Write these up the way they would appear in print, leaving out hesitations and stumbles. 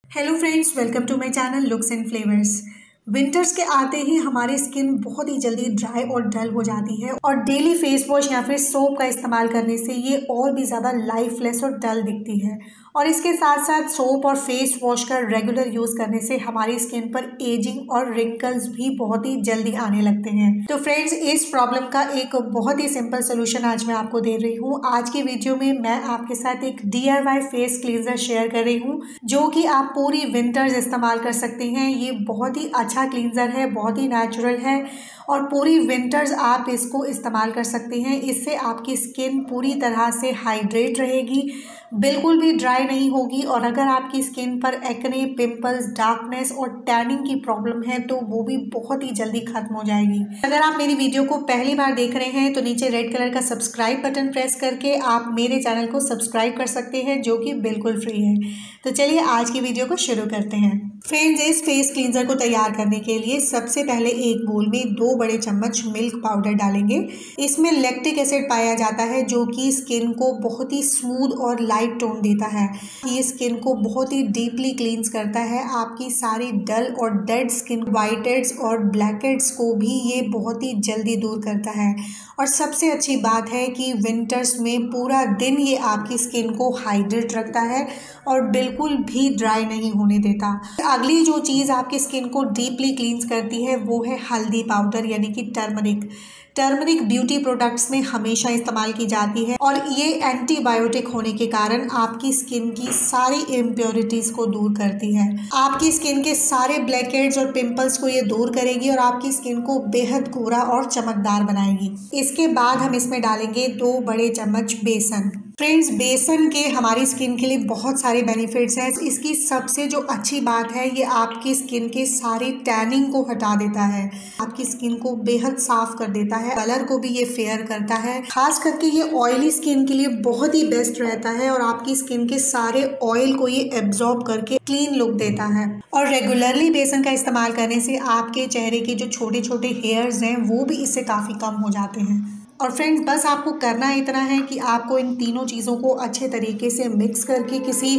Hello friends, welcome to my channel looks and flavours. Winters के आते ही हमारी skin बहुत ही जल्दी ड्राई और डल हो जाती है और डेली फेस वॉश या फिर सोप का इस्तेमाल करने से ये और भी ज़्यादा लाइफलेस और डल दिखती है। और इसके साथ साथ सोप और फेस वॉश का रेगुलर यूज़ करने से हमारी स्किन पर एजिंग और रिंकल्स भी बहुत ही जल्दी आने लगते हैं। तो फ्रेंड्स, इस प्रॉब्लम का एक बहुत ही सिंपल सोल्यूशन आज मैं आपको दे रही हूँ। आज की वीडियो में मैं आपके साथ एक DIY फेस क्लींजर शेयर कर रही हूँ जो कि आप पूरी विंटर्स इस्तेमाल कर सकते हैं। ये बहुत ही अच्छा क्लींजर है, बहुत ही नेचुरल है और पूरी विंटर्स आप इसको इस्तेमाल कर सकते हैं। इससे आपकी स्किन पूरी तरह से हाइड्रेट रहेगी, बिल्कुल भी ड्राई नहीं होगी। और अगर आपकी स्किन पर एक्ने, पिंपल्स, डार्कनेस और टैनिंग की प्रॉब्लम है तो वो भी बहुत ही जल्दी खत्म हो जाएगी। अगर आप मेरी वीडियो को पहली बार देख रहे हैं तो नीचे रेड कलर का सब्सक्राइब बटन प्रेस करके आप मेरे चैनल को सब्सक्राइब कर सकते हैं, जो कि बिल्कुल फ्री है। तो चलिए आज की वीडियो को शुरू करते हैं। फ्रेंड्स, इस फेस क्लींजर को तैयार करने के लिए सबसे पहले एक बोल में 2 बड़े चम्मच मिल्क पाउडर डालेंगे। इसमें लैक्टिक एसिड पाया जाता है जो कि स्किन को बहुत ही स्मूथ और लाइट टोन देता है। ये स्किन को बहुत ही डीपली क्लींस करता है। आपकी सारी डल और डेड स्किन, व्हाइट हेड्स और ब्लैक हेड्स को भी ये बहुत ही जल्दी दूर करता है। और सबसे अच्छी बात है कि विंटर्स में पूरा दिन ये आपकी स्किन को हाइड्रेट रखता है और बिल्कुल भी ड्राई नहीं होने देता। अगली जो चीज़ आपकी स्किन को डीपली क्लींस करती है वो है हल्दी पाउडर यानी कि टर्मरिक। टर्मरिक ब्यूटी प्रोडक्ट्स में हमेशा इस्तेमाल की जाती है और ये एंटीबायोटिक होने के कारण आपकी स्किन की सारी इम्प्योरिटीज़ को दूर करती है। आपकी स्किन के सारे ब्लैक हेड्स और पिंपल्स को ये दूर करेगी और आपकी स्किन को बेहद गोरा और चमकदार बनाएगी। इसके बाद हम इसमें डालेंगे 2 बड़े चम्मच बेसन। फ्रेंड्स, बेसन के हमारी स्किन के लिए बहुत सारे बेनिफिट्स हैं। इसकी सबसे जो अच्छी बात है, ये आपकी स्किन के सारी टैनिंग को हटा देता है, आपकी स्किन को बेहद साफ कर देता है, कलर को भी ये फेयर करता है। खास करके ये ऑयली स्किन के लिए बहुत ही बेस्ट रहता है और आपकी स्किन के सारे ऑयल को ये एब्जॉर्ब करके क्लीन लुक देता है। और रेगुलरली बेसन का इस्तेमाल करने से आपके चेहरे के जो छोटे छोटे हेयर्स हैं वो भी इससे काफ़ी कम हो जाते हैं। और फ्रेंड्स, बस आपको करना इतना है कि आपको इन तीनों चीज़ों को अच्छे तरीके से मिक्स करके किसी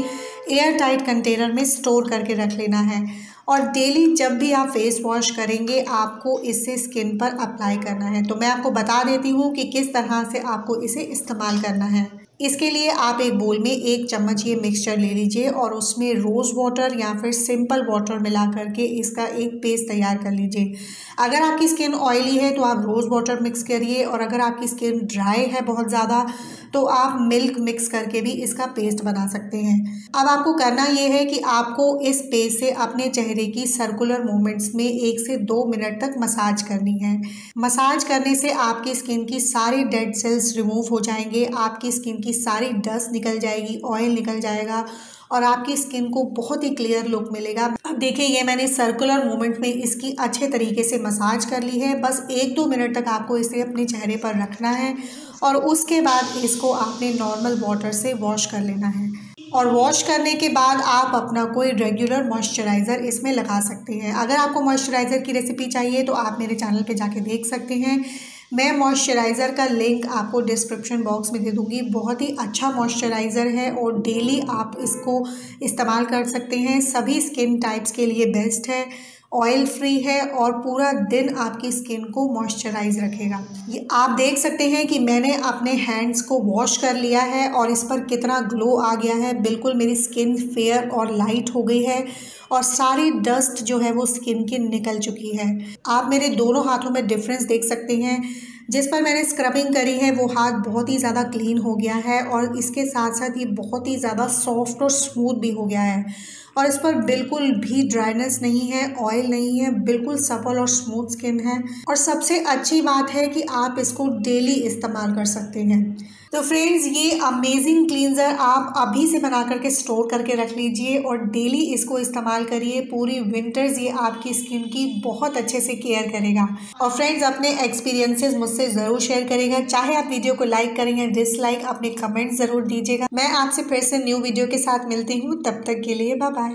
एयर टाइट कंटेनर में स्टोर करके रख लेना है। और डेली जब भी आप फेस वॉश करेंगे आपको इससे स्किन पर अप्लाई करना है। तो मैं आपको बता देती हूँ कि किस तरह से आपको इसे इस्तेमाल करना है। इसके लिए आप एक बोल में 1 चम्मच ये मिक्सचर ले लीजिए और उसमें रोज़ वाटर या फिर सिंपल वाटर मिला करके इसका एक पेस्ट तैयार कर लीजिए। अगर आपकी स्किन ऑयली है तो आप रोज़ वाटर मिक्स करिए और अगर आपकी स्किन ड्राई है बहुत ज़्यादा तो आप मिल्क मिक्स करके भी इसका पेस्ट बना सकते हैं। अब आपको करना ये है कि आपको इस पेस्ट से अपने चेहरे की सर्कुलर मूवमेंट्स में 1 से 2 मिनट तक मसाज करनी है। मसाज करने से आपकी स्किन की सारी डेड सेल्स रिमूव हो जाएंगे, आपकी स्किन की सारी डस्ट निकल जाएगी, ऑयल निकल जाएगा और आपकी स्किन को बहुत ही क्लियर लुक मिलेगा। अब देखिए, ये मैंने सर्कुलर मूवमेंट में इसकी अच्छे तरीके से मसाज कर ली है। बस 1-2 मिनट तक आपको इसे अपने चेहरे पर रखना है और उसके बाद इसको आपने नॉर्मल वाटर से वॉश कर लेना है। और वॉश करने के बाद आप अपना कोई रेगुलर मॉइस्चराइज़र इसमें लगा सकते हैं। अगर आपको मॉइस्चराइज़र की रेसिपी चाहिए तो आप मेरे चैनल पे जाके देख सकते हैं। मैं मॉइस्चराइज़र का लिंक आपको डिस्क्रिप्शन बॉक्स में दे दूँगी। बहुत ही अच्छा मॉइस्चराइज़र है और डेली आप इसको इस्तेमाल कर सकते हैं। सभी स्किन टाइप्स के लिए बेस्ट है, ऑयल फ्री है और पूरा दिन आपकी स्किन को मॉइस्चराइज रखेगा। ये आप देख सकते हैं कि मैंने अपने हैंड्स को वॉश कर लिया है और इस पर कितना ग्लो आ गया है। बिल्कुल मेरी स्किन फेयर और लाइट हो गई है और सारी डस्ट जो है वो स्किन की निकल चुकी है। आप मेरे दोनों हाथों में डिफरेंस देख सकते हैं। जिस पर मैंने स्क्रबिंग करी है वो हाथ बहुत ही ज़्यादा क्लीन हो गया है और इसके साथ साथ ये बहुत ही ज़्यादा सॉफ्ट और स्मूथ भी हो गया है और इस पर बिल्कुल भी ड्राइनेस नहीं है, ऑयल नहीं है, बिल्कुल सपल और स्मूथ स्किन है। और सबसे अच्छी बात है कि आप इसको डेली इस्तेमाल कर सकते हैं। तो फ्रेंड्स, ये अमेजिंग क्लींजर आप अभी से बना करके स्टोर करके रख लीजिए और डेली इसको इस्तेमाल करिए। पूरी विंटर्स ये आपकी स्किन की बहुत अच्छे से केयर करेगा। और फ्रेंड्स, अपने एक्सपीरियंसेस मुझसे ज़रूर शेयर करेगा। चाहे आप वीडियो को लाइक करें या डिसलाइक, अपने कमेंट ज़रूर दीजिएगा। मैं आपसे फिर से न्यू वीडियो के साथ मिलती हूँ। तब तक के लिए बाय बाय।